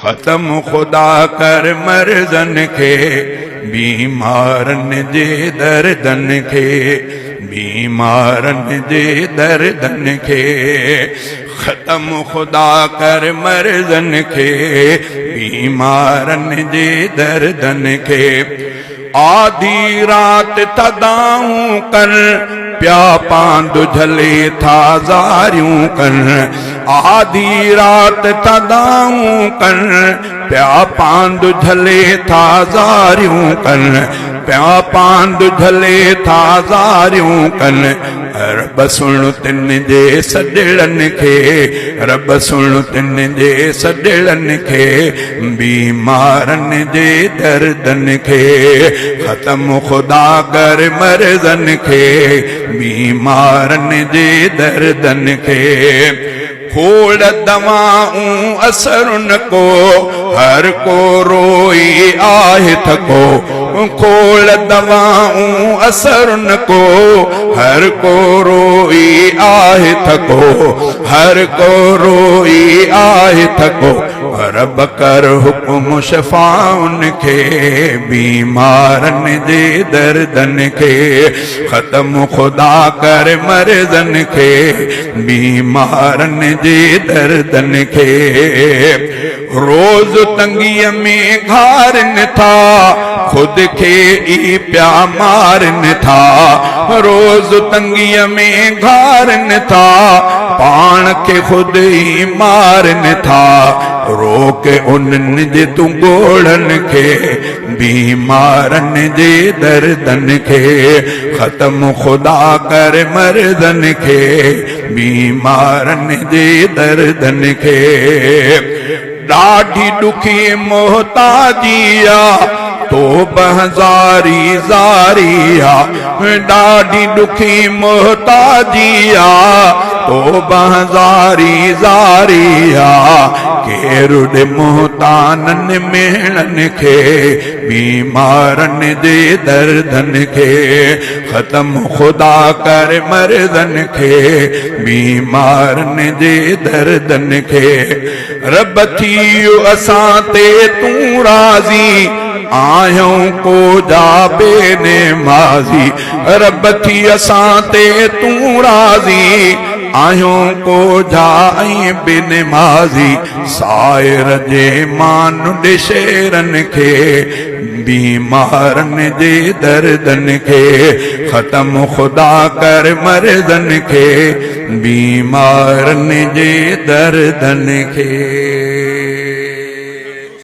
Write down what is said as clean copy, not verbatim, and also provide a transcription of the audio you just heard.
ख़त्म खुदा कर मर्ज़न खे, बीमारन जे दर्दन खे, बीमारन जे दर्दन खे। ख़त्म खुदा कर मर्ज़न खे, बीमारन जे दर्दन खे। आधी रात तदाऊं कर, प्या पांदु झले था ज़ारियूं कर। आधी रात तदाऊं कर, प्या पांदु झले था ज़ारियूं कर। प्या पांदु झले था ज़ारियूं कर। रब सुन तिन जे सॾड़न खे, रब सुन तिन जे सॾड़न खे, बीमारन जे दर्दन खे। ख़त्म खुदा कर मर्ज़न खे, बीमारन जे दर्दन खे। खोड़ दवाऊं असर न को, हर को रोई आहे थको। खोड़ दवाऊं असर न को, हर को रोई आहे थको। हर को रोई आहे थको। रब कर हुक्म शफ़ाउन खे, बीमारन जे दर्दन खे। ख़त्म खुदा कर मर्ज़न खे, बीमारन जे दर्दन खे। रोज़ तंगीअ में घारन था, खुद खे ई प्या मारन था। रोज़ तंगीअ में घारन था, पाण खे खुद ई मारन था। रोके उन्हनि जे तूं ॻोढ़न खे, बीमारन जे दर्दन खे। ख़त्म खुदा कर मर्ज़न खे, बीमारन जे दर्दन खे। ॾाढी ॾुखी मोहताजिया, तो बहज़ारी ज़ारिया। ॾाढी ॾुखी मोहताजिया, तो बहज़ारी ज़ारिया। केरु ॾे मोहतानन मेहणन खे, बीमारन जे दर्दन खे। ख़त्म खुदा कर मर्ज़न खे, बीमारन जे दर्दन खे। रब थियो असां ते तूं राज़ी, आहियूं को जा बेनमाज़ी। रब थी असां ते तूं राज़ी, आहियूं को जा ऐं बेनमाज़ी। सायर जे मानु ॾे शेरन खे, बीमारन जे दर्दन खे। ख़त्म खुदा कर मर्ज़न खे, बीमारन जे दर्दन खे।